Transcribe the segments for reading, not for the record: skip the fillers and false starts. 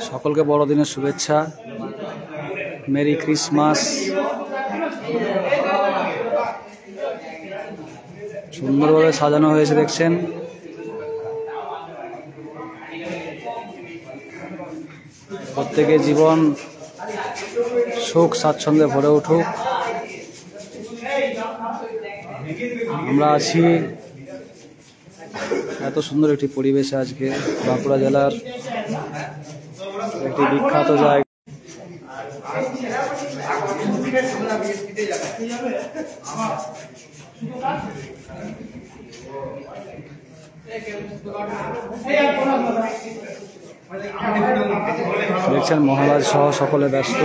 সকলকে বড়দিনের শুভেচ্ছা, মেরি ক্রিসমাস। সুন্দরভাবে সাজানো হয়েছে দেখছেন। প্রত্যেকের জীবন সুখ স্বাচ্ছন্দ্যে ভরে উঠুক। আমরা আছি এত সুন্দর একটি পরিবেশে আজকে বাঁকুড়া জেলার একটি বিখ্যাত জায়গা। দেখছেন মহারাজ সহ সকলে ব্যস্ত।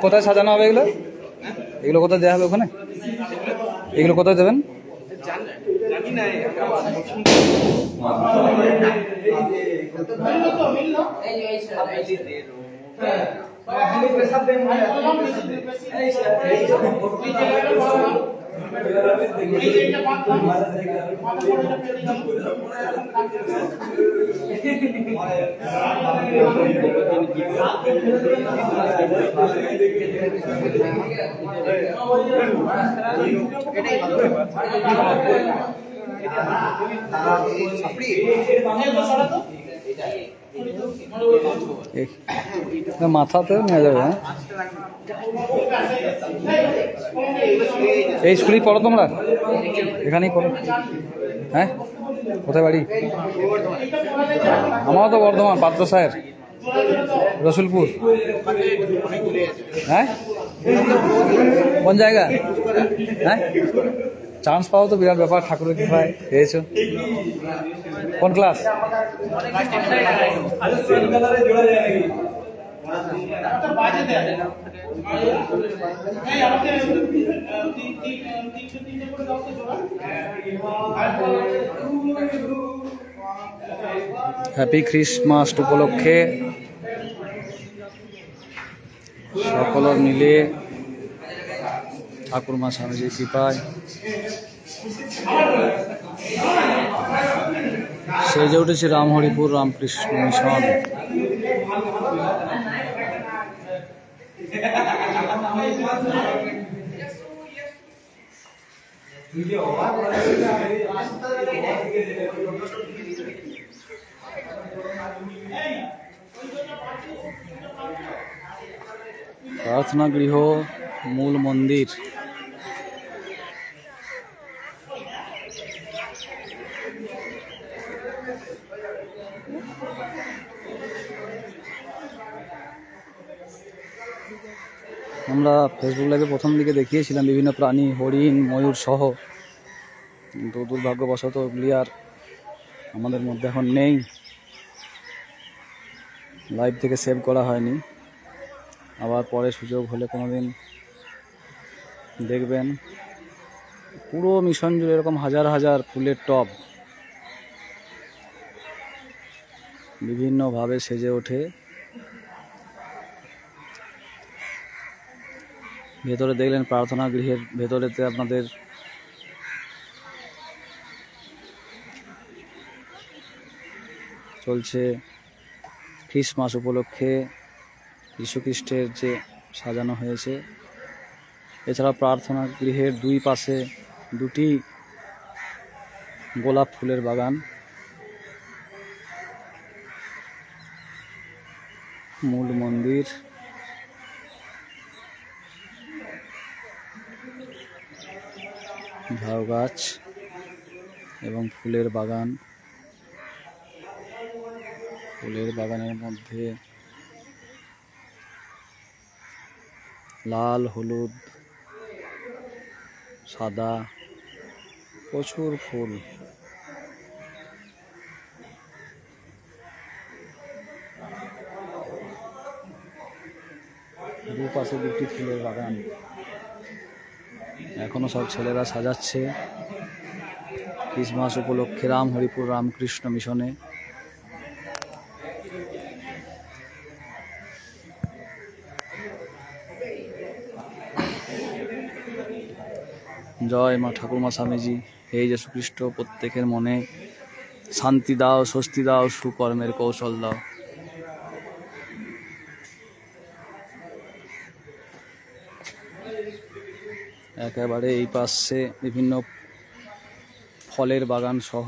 কোথায় সাজানো হবে এগুলো? এগুলো কোথায় দেওয়া হবে ওখানে? এগুলো কোথায় দেবেন? মাথাতেও নেওয়া যাবে। হ্যাঁ, এই স্কুলেই পড়ো তোমরা? এখানেই পড়ো? হ্যাঁ, কোথায় বাড়ি? আমারও তো বর্ধমান, পাত্রসাহের, রসুলপুর। হ্যাঁ, কোন জায়গা? হ্যাঁ, চান্স পাওয়া তো বিরাট ব্যাপার। ঠাকুরের কৃপায় পেয়েছো। কোন ক্লাস? হ্যাপি ক্রিসমাস উপলক্ষে সকল মিলে ঠাকুর মা স্বামীজির কৃপায় সেজে উঠেছে রামহরিপুর রামকৃষ্ণ মিশন। প্রার্থনা গৃহ, মূল মন্দির। আমরা ফেসবুক লাইভে প্রথম দিকে দেখিয়েছিলাম বিভিন্ন প্রাণী, হরিণ, ময়ূর সহ, কিন্তু দুর্ভাগ্যবশত ওগুলি আর আমাদের মধ্যে এখন নেই, লাইভ থেকে সেভ করা হয়নি। আবার পরে সুযোগ হলে কোনোদিন দেখবেন পুরো মিশন জুড়ে এরকম হাজার হাজার ফুলের টব বিভিন্নভাবে সেজে ওঠে। ভেতরে দেখলেন প্রার্থনা গৃহের ভেতরেতে আপনাদের চলছে ক্রিসমাস উপলক্ষে যীশুখ্রিস্টের যে সাজানো হয়েছে। এছাড়া প্রার্থনা গৃহের দুই পাশে দুটি গোলাপ ফুলের বাগান। মূল মন্দির, ঝাউ গাছ, এবং ফুলের বাগান। ফুলের বাগানের মধ্যে লাল, হলুদ, সাদা প্রচুর ফুল। দুপাশে দুটি ফুলের বাগান। এখনো সব ছেলেরা সাজাচ্ছে ক্রিসমাস উপলক্ষে রামহরিপুর রামকৃষ্ণ মিশনে। জয় মা ঠাকুরমা স্বামীজি। হে যীশু খ্রিস্ট, প্রত্যেকের মনে শান্তি দাও, স্বস্তি দাও, সুকর্মের কৌশল দাও। একেবারে এই পাশে বিভিন্ন ফলের বাগান সহ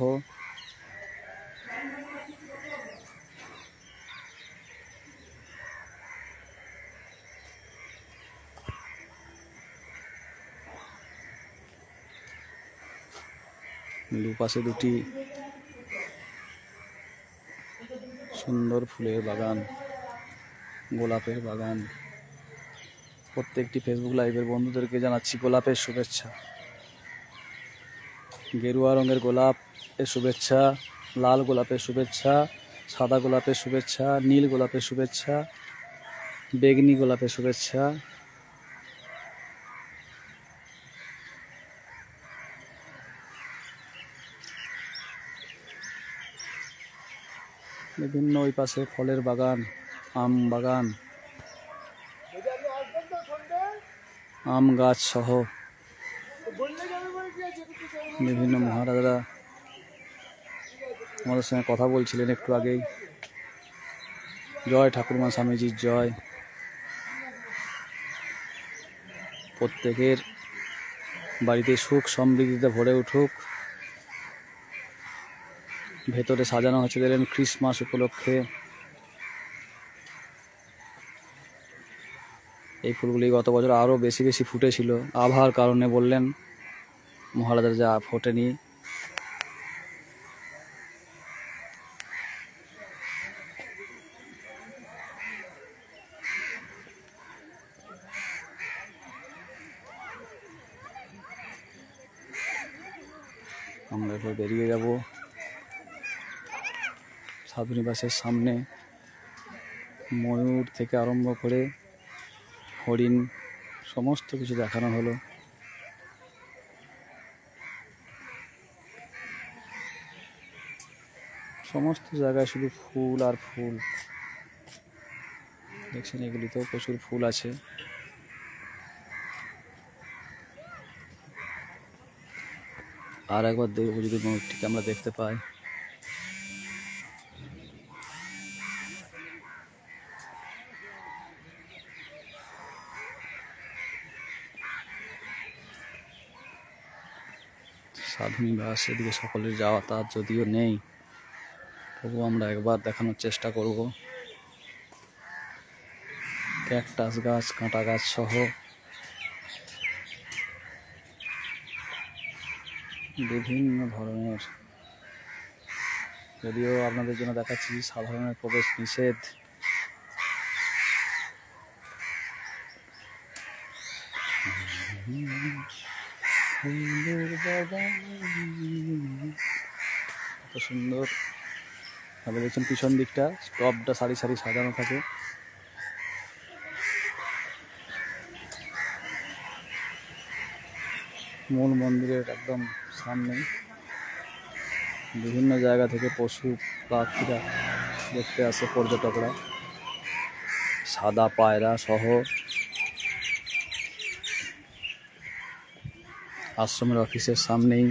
দুপাশে দুটি সুন্দর ফুলের বাগান, গোলাপের বাগান। প্রত্যেকটি ফেসবুক লাইভের বন্ধুদেরকে জানাচ্ছি গোলাপের শুভেচ্ছা। গেরুয়া রঙের গোলাপ এর শুভেচ্ছা, লাল গোলাপের শুভেচ্ছা, সাদা গোলাপের শুভেচ্ছা, নীল গোলাপের শুভেচ্ছা, বেগনি গোলাপের শুভেচ্ছা। বিভিন্ন ওই পাশে ফলের বাগান, আম বাগান, আম গাছ সহ বিভিন্ন মহারাজারা আমাদের সঙ্গে কথা বলছিলেন একটু আগেই। জয় ঠাকুরমা স্বামীজির জয়। প্রত্যেকের বাড়িতে সুখ সমৃদ্ধিতে ভরে উঠুক। ভেতরে সাজানো হচ্ছে দিলেন ক্রিসমাস উপলক্ষে। এই ফুলগুলি গত বছর আরো বেশি বেশি ফুটেছিল, আবহাওয়ার কারণে বললেন মহারাজারা, যা ফোটেনি। আমরা এবার বেরিয়ে যাব সাধুনিবাসের সামনে। ময়ূর থেকে আরম্ভ করে হরিণ সমস্ত কিছু দেখানো হলো। সমস্ত জায়গায় শুধু ফুল আর ফুল। দেখছেন এগুলিতেও প্রচুর ফুল আছে। আর একবার দেখবো যদি ময়ূরটিকে আমরা দেখতে পাই। সাধুনিবাস এদিকে সকলের যাতায়াত যদিও নেই, তবু আমরা একবার দেখানোর চেষ্টা করব। ক্যাকটাস গাছ, কাঁটা গাছ সহ বিভিন্ন ধরনের, যদিও আপনাদের জন্য দেখাচ্ছি সাধারণের প্রবেশ নিষেধ। কত সুন্দর ভাবে দেখছেন পিছন দিকটা, টবটা সারি সারি সাজানো থাকে। মূল মন্দিরের একদম সামনে বিভিন্ন জায়গা থেকে পশু পাখিরা দেখতে আসে পর্যটকরা, সাদা পায়রা সহ। আশ্রমের অফিসের সামনেই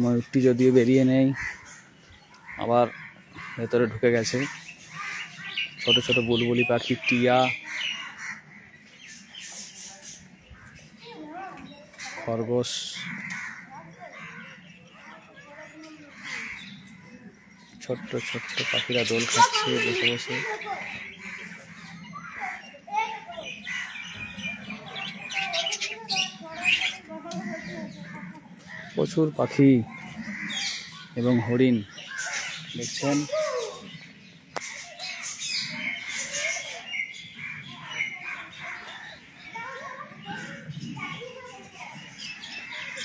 ময়ূরটি যদিও বেরিয়ে নেই, আবার ভেতরে ঢুকে গেছে। ছোট ছোট বুলবুলি পাখি, টিয়া, খরগোশ, ছোট্ট ছোট্ট পাখিরা দোল খাচ্ছে বসে বসে। প্রচুর পাখি এবং হরিণ দেখছেন।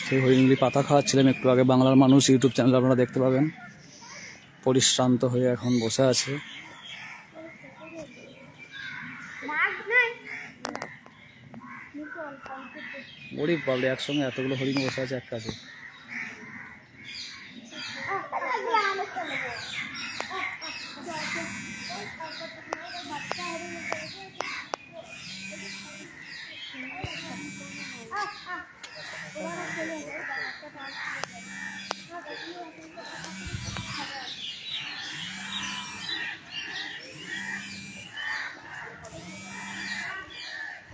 সেই হরিণগুলি পাতা খাওয়াচ্ছিলাম একটু আগে। বাংলার মানুষ ইউটিউব চ্যানেল আপনারা দেখতে পাবেন। পরিশ্রান্ত হয়ে এখন বসে আছে। গরিব বাবলে একসঙ্গে এতগুলো হরিণ বসে আছে এক কাছে।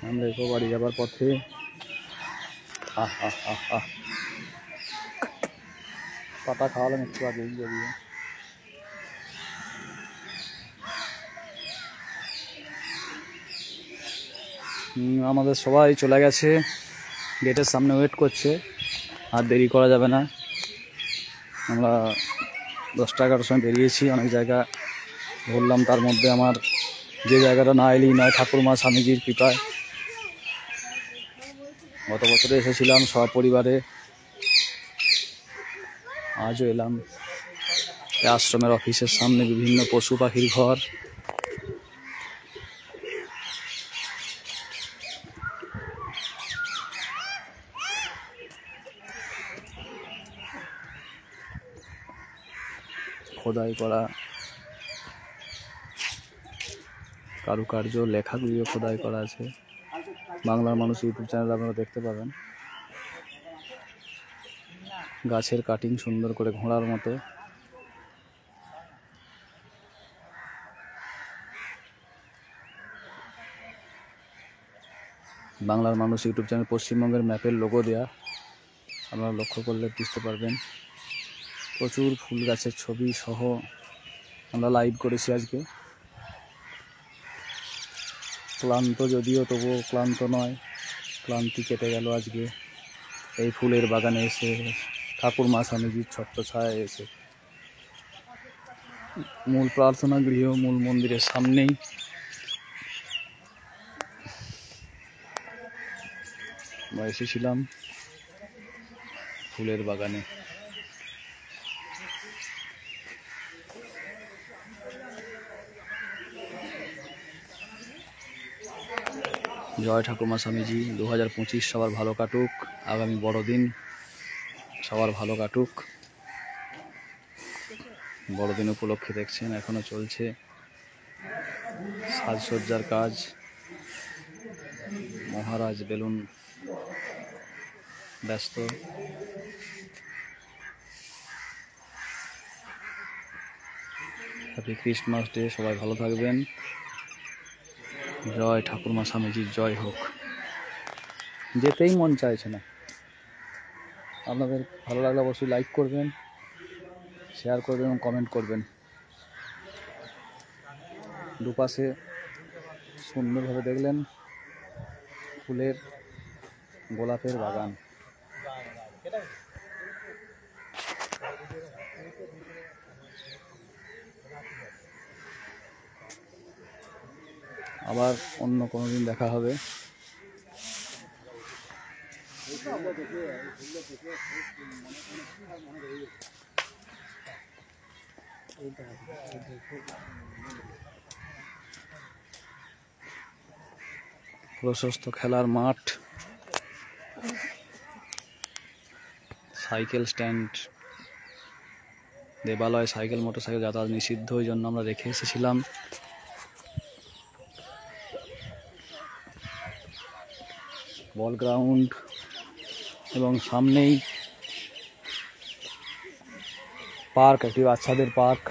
আমরা এসব বাড়ি যাবার পথে পাতা খাওয়ালাম একটু আগে যদিও। আমাদের সবাই চলে গেছে, গেটের সামনে ওয়েট করছে। আর দেরি করা যাবে না। আমরা 10-11টার সময় বেরিয়েছি। অনেক জায়গা ঘুরলাম, তার মধ্যে আমার যে জায়গাটা না এলেই নয় ঠাকুরমা স্বামীজির কৃপায়। গত বছরে এসেছিলাম সপরিবারে, আজও এলাম। আশ্রমের অফিসের সামনে বিভিন্ন পশু পাখির ঘর। খোদাই করা কারুকার্য, লেখাগুলিও খোদাই করা আছে। বাংলার মানুষ ইউটিউব চ্যানেল আপনারা দেখতে পাবেন। গাছের কাটিং সুন্দর করে ঘোড়ার মতো। বাংলার মানুষ ইউটিউব চ্যানেল পশ্চিমবঙ্গের ম্যাপের লোগো দেয়া, আপনারা লক্ষ্য করলে বুঝতে পারবেন। প্রচুর ফুল গাছের ছবি সহ আমরা লাইভ করেছি আজকে। ক্লান্ত যদিও, তবুও ক্লান্ত নয়, ক্লান্তি কেটে গেল আজকে এই ফুলের বাগানে এসে, ঠাকুরমা স্বামীজির ছত্রছায়ায় এসে। মূল প্রার্থনা গৃহ, মূল মন্দিরের সামনেই। আমরা এসেছিলাম ফুলের বাগানে। জয় ঠাকুরমা স্বামীজি। 2025 সবার ভালো কাটুক। আগামী বড়দিন সবার ভালো কাটুক। বড়দিন উপলক্ষে দেখছেন এখনো চলছে সাজসজ্জার কাজ। মহারাজ বেলুন ব্যস্ত। Happy Christmas day. সবাই ভালো থাকবেন। জয় ঠাকুরমা স্বামীজির জয় হোক। যেতেই মন চাইছে না। আপনাদের ভালো লাগলে অবশ্যই লাইক করবেন, শেয়ার করবেন এবং কমেন্ট করবেন। দুপাশে সুন্দরভাবে দেখলেন ফুলের গোলাপের বাগান। আবার অন্য কোনো দিন দেখা হবে। প্রশস্ত খেলার মাঠ, সাইকেল স্ট্যান্ড, দেবালয়। সাইকেল মোটরসাইকেল যাতায়াত নিষিদ্ধ, ওই জন্য আমরা রেখে এসেছিলাম। বল গ্রাউন্ড এবং সামনেই পার্ক, একটি বাচ্চাদের পার্ক।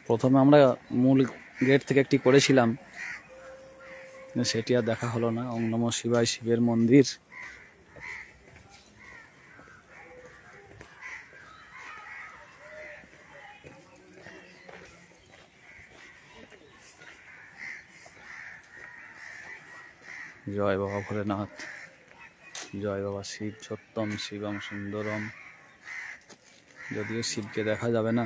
প্রথমে আমরা মূল গেট থেকে একটি করেছিলাম, সেটি আর দেখা হলো না। ওম নমঃ শিবায়, শিবের মন্দির। জয় বাবা ভোলেনাথ, জয় বাবা শিব, সত্যম শিবম সুন্দরম। যদিও শিবকে দেখা যাবে না,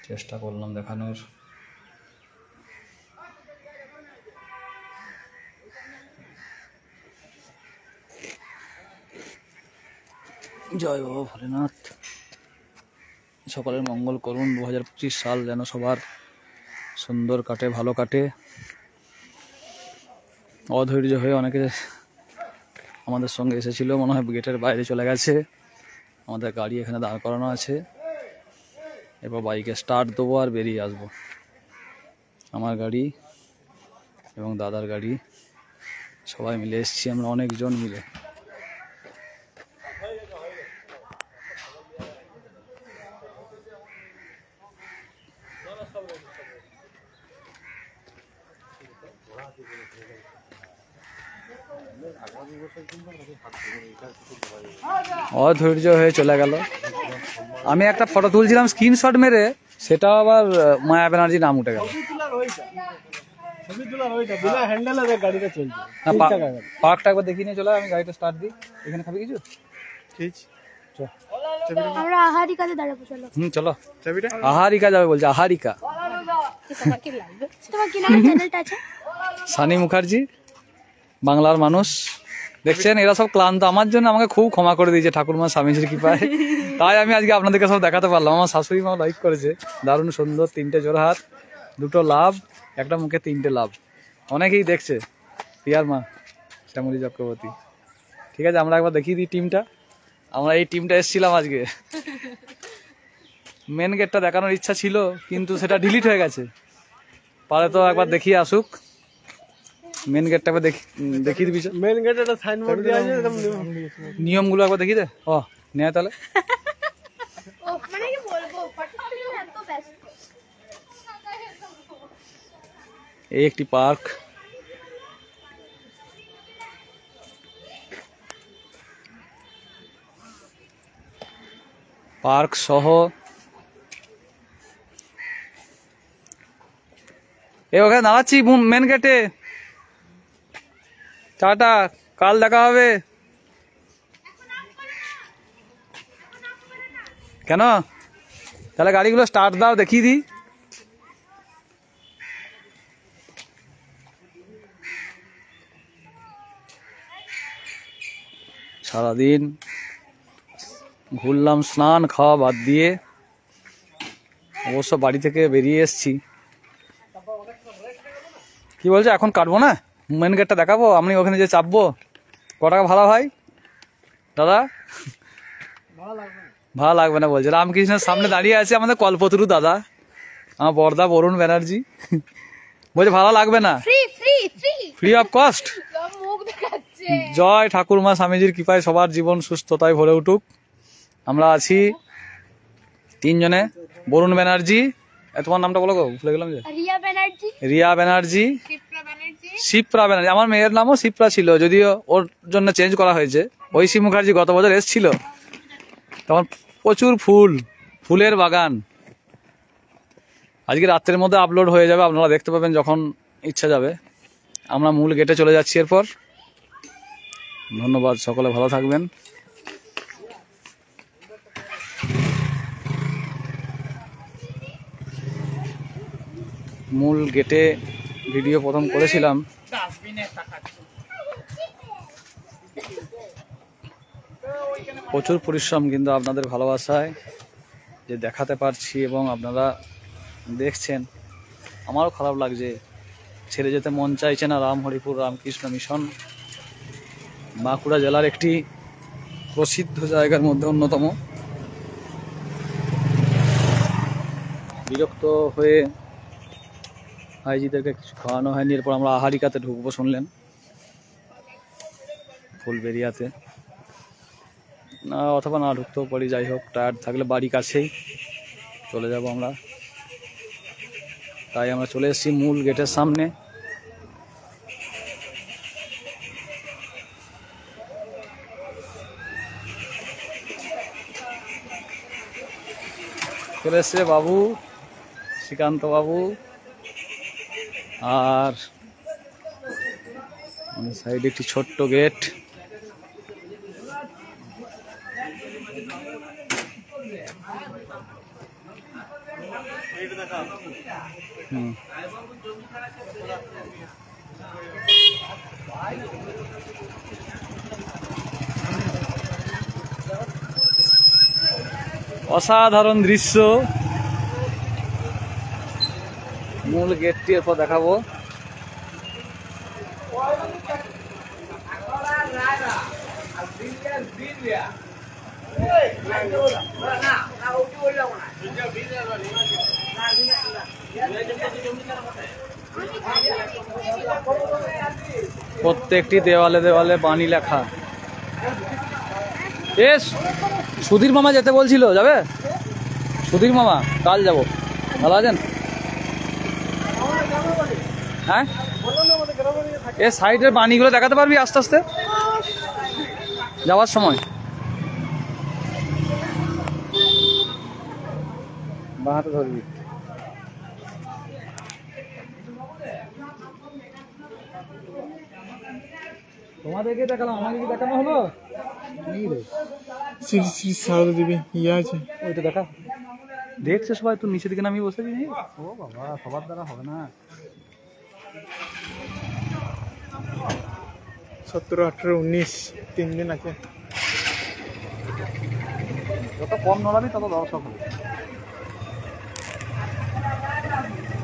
চেষ্টা করলাম দেখানোর। জয় বাবা ভোলেনাথ, সকলের মঙ্গল করুন। 2025 সাল যেন সবার সুন্দর কাটে, ভালো কাটে। অধৈর্য হয়ে অনেকে আমাদের সঙ্গে এসেছিল, মনে হয় গেটের বাইরে চলে গেছে। আমাদের গাড়ি এখানে দাঁড় করানো আছে, এরপর বাইকে স্টার্ট দেবো আর বেরিয়ে আসবো। আমার গাড়ি এবং দাদার গাড়ি সবাই মিলে এসেছি আমরা, অনেকজন মিলে। অধৈর্য হয়ে চলে গেল। আমি একটা ফটো তুলছিলাম স্ক্রিনশট মেরে, সেটাও আবার মায়া ব্যানার্জি নাম উঠে গেল। পার্কটা একবার দেখিয়ে নিয়ে চলে, আমি গাড়িটা স্টার্ট দিই। এখানে খাবি কিছু? আমরা আহারিকাতে দাঁড়াবো, চলো। চলো। আহারিকা যাবে বলছে, আহারিকা। তোমার কি নামে চ্যানেলটা আছে? সানি মুখার্জি, বাংলার মানুষ। দেখছেন এরা সব ক্লান্ত, আমার জন্য আমাকে খুব ক্ষমা করে দিয়েছে ঠাকুরমা স্বামীজির কৃপায়। তাই আমি আজকে আপনাদেরকে সব দেখাতে পারলাম। আমার শাশুড়ি মা লাইক করেছে, দারুণ সুন্দর, 3টে জোড়হাত, 2টো লাভ, একটা মুখে 3টে লাভ। অনেকেই দেখছে, পিয়ার মা শ্যামলী চক্রবর্তী। ঠিক আছে, আমরা একবার দেখিয়ে দিই টিমটা। আমরা এই টিমটা এসেছিলাম আজকে। মেন গেটটা দেখানোর ইচ্ছা ছিল, কিন্তু সেটা ডিলিট হয়ে গেছে। পারে তো একবার দেখিয়ে আসুক। মেন গেটটা একবার দেখিয়ে দিবি। মেন গেটে একটা সাইনবোর্ড দেওয়া আছে, একদম নিয়মগুলো একবার দেখিয়ে দে। ও নেয় তাহলে। ও মানে কি বলবো, এত ব্যস্ত। এই একটি পার্ক, পার্ক সহ এই ওখানে দাঁড়াচ্ছি মেন গেটে। টাটা, কাল দেখা হবে। কেন? তাহলে গাড়িগুলো স্টার্ট দাও, দেখিয়ে দিই। সারাদিন ঘুরলাম স্নান খাওয়া বাদ দিয়ে, অবশ্য বাড়ি থেকে বেরিয়ে এসছি। কি বলছো, এখন কাটবো না? মেন গেটটা দেখাবো, আমি ওখানে যে চাপবো। ক টাকা ভাড়া ভাই দাদা? ভাড়া লাগবে না বলছে। রামকৃষ্ণের সামনে দাঁড়িয়ে আছে আমাদের কল্পতরু দাদা, আমার বর্দা বরুণ ব্যানার্জি। বলছে ভাড়া লাগবে না, ফ্রি অফ কস্ট। জয় ঠাকুরমা স্বামীজির কৃপায় সবার জীবন সুস্থতায় ভরে উঠুক। আমরা আছি 3 জনে। বরুণ ব্যানার্জি, তোমার নামটা বলো গো, ভুলে গেলাম যে। রিয়া ব্যানার্জি, শিপ্রা ব্যানার্জি। আমার মেয়ের নামও শিপ্রা ছিল, যদিও ওর জন্য চেঞ্জ করা হয়েছে। ঐশী মুখার্জি গত বছর এসেছিল, তখন প্রচুর ফুলের বাগান। আজকে রাত্রের মধ্যে আপলোড হয়ে যাবে, আপনারা দেখতে পাবেন যখন ইচ্ছা যাবে। আমরা মূল গেটে চলে যাচ্ছি এরপর। ধন্যবাদ, সকলে ভালো থাকবেন। মূল গেটে ভিডিও প্রথম করেছিলাম, প্রচুর পরিশ্রম, কিন্তু আপনাদের ভালোবাসায় যে দেখাতে পারছি এবং আপনারা দেখছেন, আমারও খারাপ লাগছে। ছেড়ে যেতে মন চাইছে না। রামহরিপুর রামকৃষ্ণ মিশন বাঁকুড়া জেলার একটি প্রসিদ্ধ জায়গার মধ্যে অন্যতম। বিরক্ত হয়ে ভাইজিদেরকে কিছু খাওয়ানো হয়নি। এরপর আমরা আহারিকাতে ঢুকবো, শুনলেন, ফুলবেরিয়াতে। না, অথবা না ঢুকতেও পারি, যাই হোক, টায়ার্ড থাকলে বাড়ি কাছেই চলে যাব আমরা। তাই আমরা চলে এসেছি মূল গেটের সামনে। চলে এসছে বাবু, শ্রীকান্ত বাবু, আর সাইডে একটি ছোট্ট গেট। অসাধারণ দৃশ্য। মূল গেটটি এরপর দেখাবো। প্রত্যেকটি দেওয়ালে দেওয়ালে বাণী লেখা। এস সুধীর মামা যেতে বলছিল, যাবে? সুধীর মামা, কাল যাব। ভালো আছেন? হ্যাঁ, এ সাইডের বাণীগুলো দেখাতে পারবি আস্তে আস্তে যাওয়ার সময়? বাঁ হাতে ধরবি। তোমাদেরকে দেখালাম, আমাকে কি দেখানো হলো? সারদা দেবী ইয়ে আছে, ওইটা দেখা দেখছে সবাই, তো নিচে দিকে নামিয়ে বসে দিই। ও বাবা, সবার দ্বারা হবে না। 17, 18, 19 3 দিন আছে। যত কম নড়াবি তত দর্শক হবে।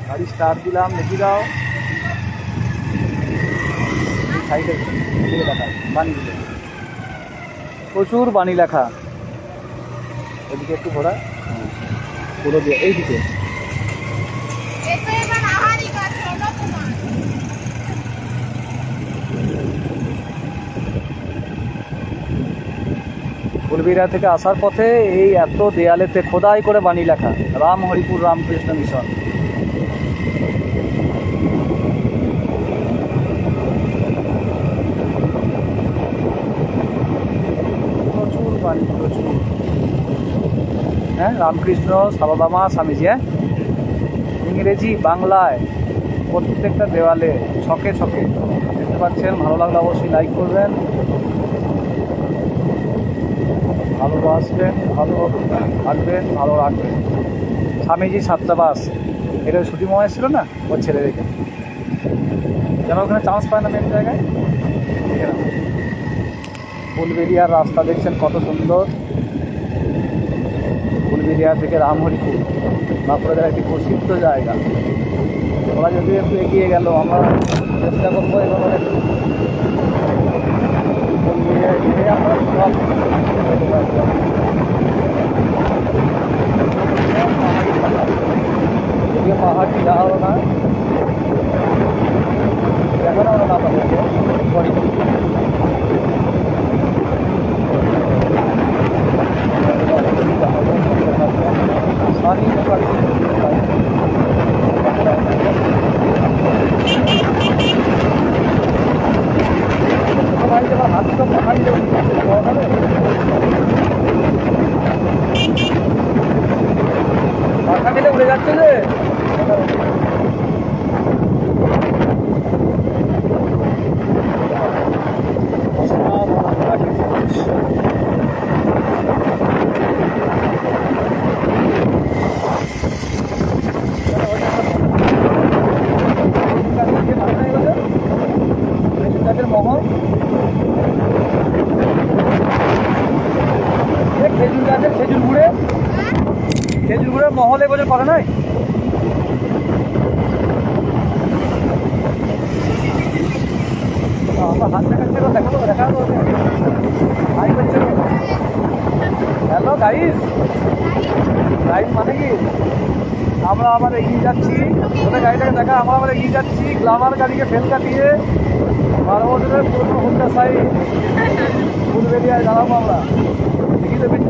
গাড়ি স্টার্ট দিলাম, দেখি দাও সাইডে দেখা বাণীগুলো, প্রচুর বাণী লেখা। এদিকে একটু ঘোরা, পুরো দিয়ে এইদিকে। ফুলবিড়া থেকে আসার পথে এই এত দেয়ালেতে খোদাই করে বাণী লেখা, রাম হরিপুর রামকৃষ্ণ মিশন। প্রচুর বাণী, প্রচুর। হ্যাঁ, রামকৃষ্ণ, সারদা মা, স্বামীজি। হ্যাঁ, ইংরেজি বাংলায় প্রত্যেকটা দেওয়ালে ছকে ছকে দেখতে পাচ্ছেন। ভালো লাগলে অবশ্যই লাইক করবেন, ভালোবাসবেন, ভালো থাকবেন, ভালো রাখবেন। স্বামীজি ছাত্রাবাস, এটা ছুটি মনে ছিল না ওর ছেলে রেখে, যেন ওখানে চান্স পায় না মেন জায়গায়। ফুলবেড়িয়ার রাস্তা দেখছেন কত সুন্দর। ফুলবেড়িয়া থেকে রামহরিপুর, বাঁকুড়ার একটি প্রসিদ্ধ জায়গা। ওরা যদি একটু এগিয়ে গেল, আমরা চেষ্টা করবো এভাবে ফুলবেড়িয়া গিয়ে আমরা সব পাহাড়ি যাওয়া না, এখন আমরা না পাবো মাথা খেলে উড়ে যাচ্ছে যে। মহল খেজুর গাছের খেজুর গুড়ের মহল এবছর করে নাই? আমার হাত দেখাচ্ছে, দেখাবো। হ্যালো গাইস, গাইস মানে কি আমরা আবার এগিয়ে যাচ্ছি। ওদের গাড়িটাকে দেখা, আমরা আবার এগিয়ে যাচ্ছি। গ্লামার গাড়িকে ফেল কাটিয়ে 12 বছরের পুরনো হুন্ডা সাইড ফুলবেড়িয়ায় দাঁড়াবো আমরা। দেখি তো বেশি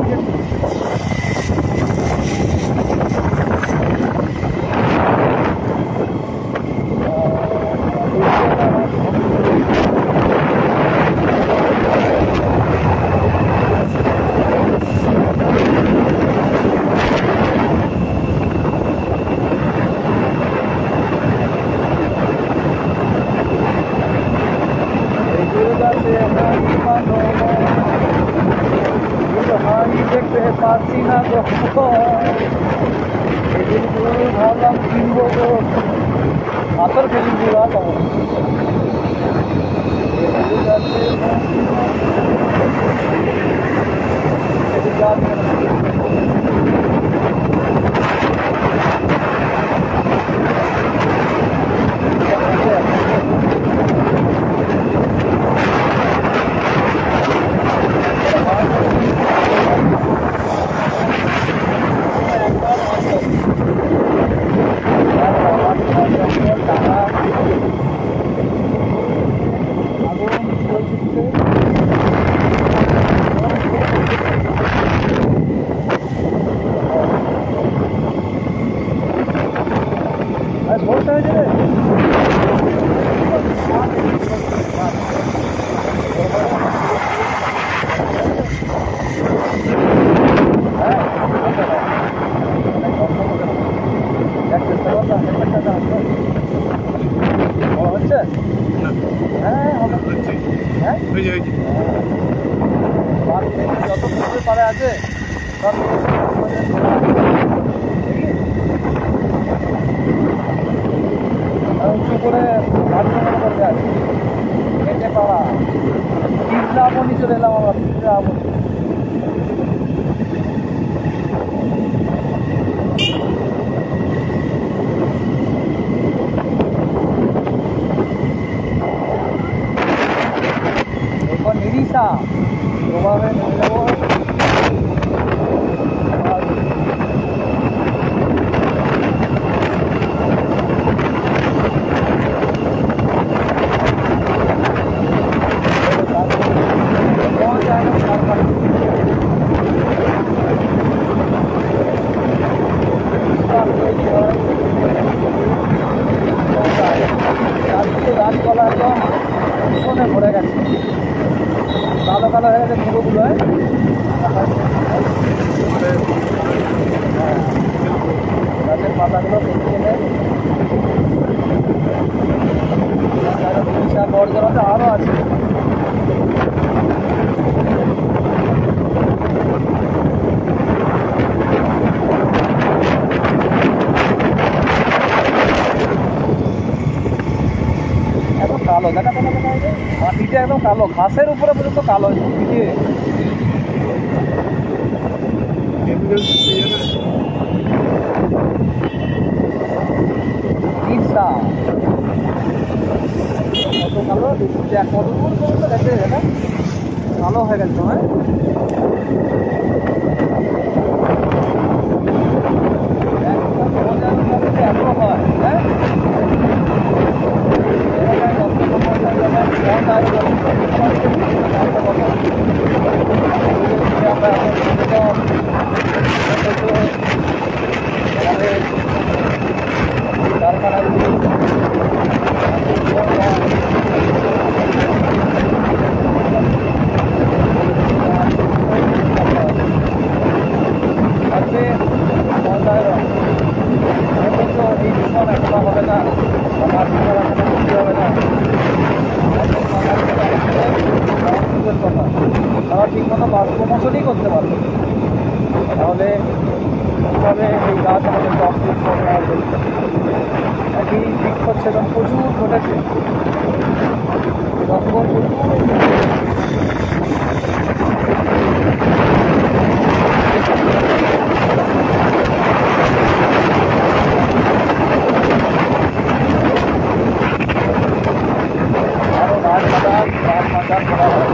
জমানো ভাই দেখতে পাচ্ছি না গো এদিন ভাবলাম কিনবো গো পাথর ফেলি দিবা তখন যত পুকুর পাড়ে আছে সব উঁচু করে ভারতবর্ষ করতে আছে কেটে পাড়া বৃন্দাবনই চলে এলাম আমরা বৃন্দাবন এরপর নিরিশা প্রভাবে নিয়ে যাবো গাছপালা একদম পিছনে ভরে গেছে কালো কালো হয়ে গেছে পুরোগুলো গাছের পাতাগুলো কেটে কেটে বর্জনাতে আরও আছে কালো দেখা মাটিটা একদম কালো ঘাসের উপরে পর্যন্ত কালো দিয়ে কত কালো কত দূর পর্যন্ত দেখে এটা কালো হয়ে গেছে হ্যাঁ এত হয় হ্যাঁ হবে না তারা ঠিক মতো প্রমোশনই করতে পারবে তাহলে কীভাবে এই গাছ আমাদের কমপ্লিট করতে হবে একই বৃক্ষচ্ছেদন প্রচুর ঘটেছে জঙ্গল প্রচুর আরও গাছ মাথা করা হয়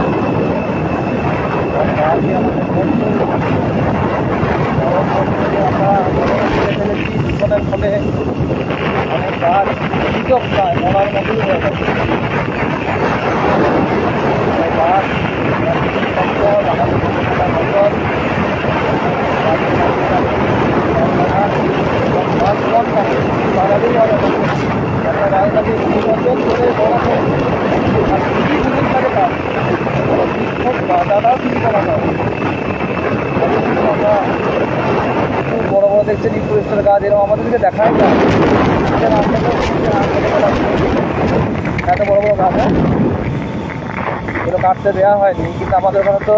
আমরা ফলে অনেক গাছ সুযোগ পায় মরার মতোই হয়ে গেছে গাছ বাড়ালেই হবে একটা রাজধানী 2 বছর ধরে বড় আর 30 মিনিট লাগে কাজ শিক্ষক বাধাটাও কিছু করা হয় আমরা খুব বড় বড় দেখছেন এই ফরেস্টের গাছ এরকম আমাদেরকে দেখাই যায় এত বড় বড় গাছ হ্যাঁ এগুলো কাটতে দেওয়া হয়নি, কিন্তু আমাদের ওখানে তো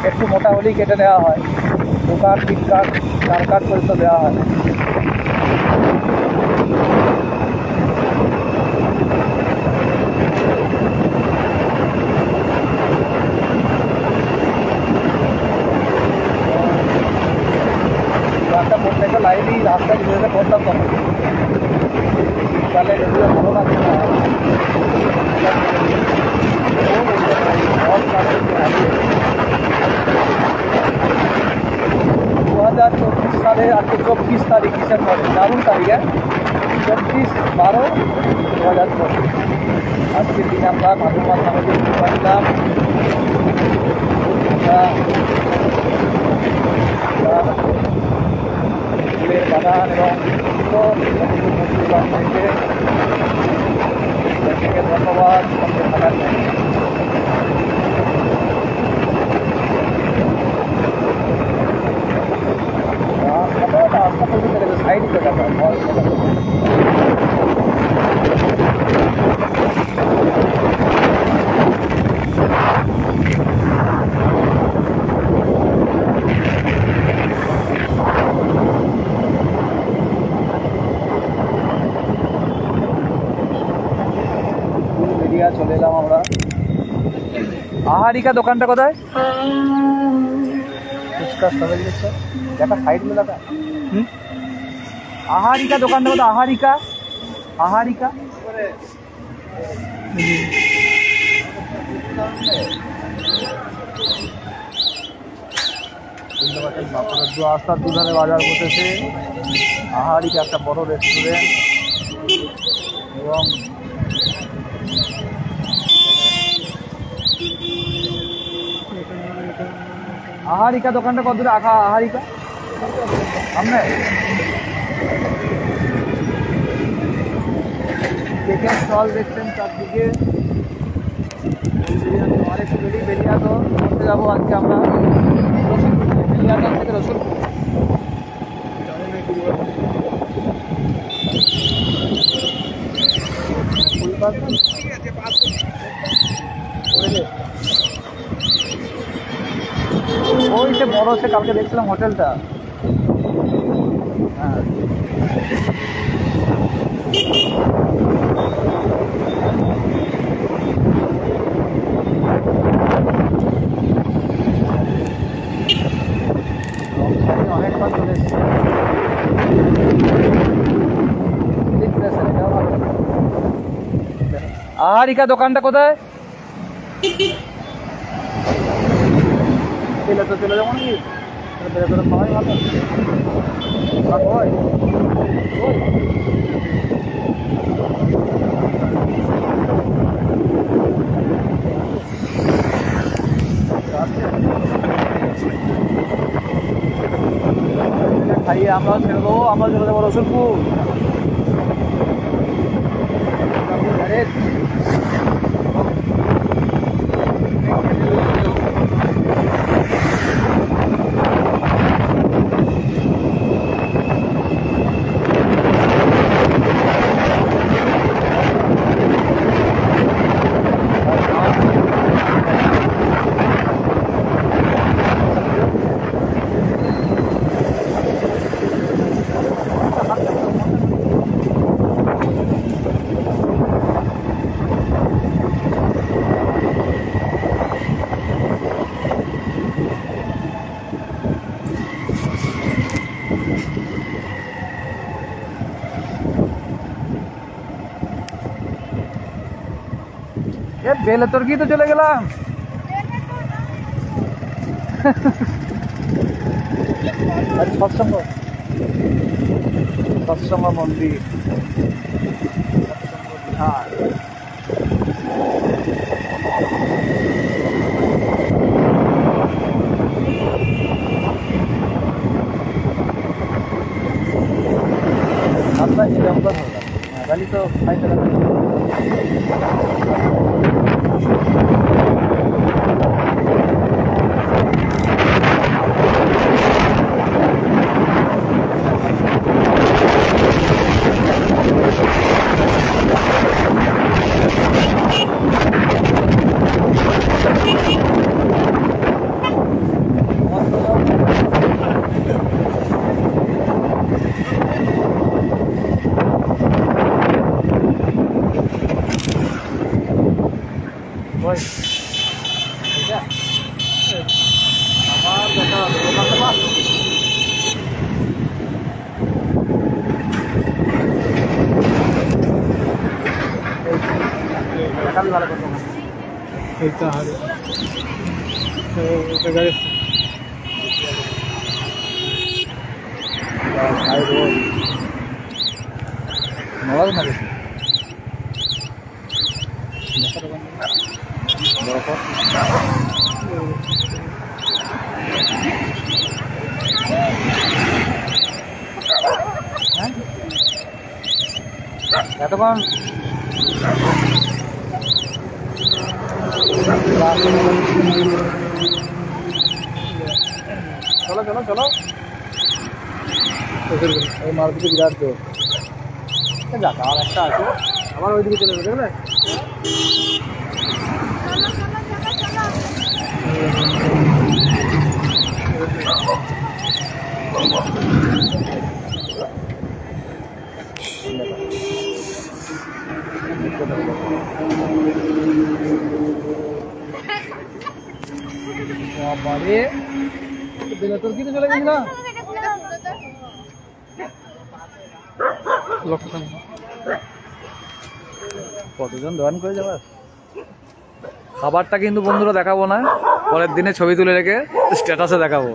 একটু মোটা হলেই কেটে দেওয়া হয়। 2 কাঠ 3 কাঠ 4 কাঠ পর্যন্ত দেওয়া হয়। একটা প্রত্যেকটা লাইনই রাস্তায় যেতে করতাম তখন, তাহলে এগুলো ভালো লাগছে না। 2024 সালের আজকে 24 তারিখ ডিসেম্বরে, দারুণ তারিখ। 24/12/2024 আজকের দিনে আমরা ভাদ্র মাস নামে পাইলাম। ফুলের বাগান এবং ধন্যবাদ সঙ্গে থাকার জন্য। রাস্তা পর্যন্ত সাইড করে চলে এলাম আমরা। আহারিকা দোকানটা কোথায়? ফুচকা স্ট্রবেরি দিচ্ছে দেখা সাইডগুলো দেখা। আহারিকা দোকানটা কোথায়? আহারিকা আহারিকা রাস্তার দুধারে বাজার বসেছে। আহারিকা একটা বড় রেস্টুরেন্ট এবং আহারিকা দোকানটা কত দূরে? আহারিকা সামনে চিকেন স্টল দেখছেন চারদিকে। অনেক বেরিয়াতো করতে যাবো আজকে আমরা বেরিয়াতল থেকে রসুলপুর। ওই যে বড় সে কালকে দেখছিলাম হোটেলটা। হ্যাঁ অনেকবার চলে এসছে। আহারিকা দোকানটা কোথায়? চলে তো চলে যাবো নাকি? বেড়ে করে খাওয়াই ভালো হয়। খাইয়ে আমরাও ছেড়ে দেবো, আমরা চলে যাবো রসুলপুর। বেলে তোর কি তো চলে গেলাম। সৎসঙ্গ মন্দির আপনার গাড়ি তো খাইতে লাগবে। এইটা হারে এটা গাড়ি নড়াবে না বেশি এতক্ষণ চলো চলো চলো ওই মারুতিতে বিরাট তো যাক আর একটা আছে আবার ওইদিকে চলে যাবে দেখবে বাবারে দিলে তোর কিনে চলে গেছিল লক্ষণ কতজন দোকান করে যাবার খাবারটা কিন্তু বন্ধুরা দেখাবো না পরের দিনে ছবি তুলে রেখে স্ট্যাটাসে দেখাবো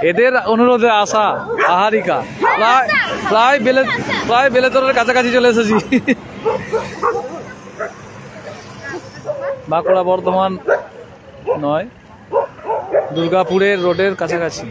এদের অনুরোধে আসা আহারিকা প্রায় বেলেতরের কাছাকাছি চলে এসেছি বাঁকুড়া বর্ধমান নয় দুর্গাপুরের রোডের কাছাকাছি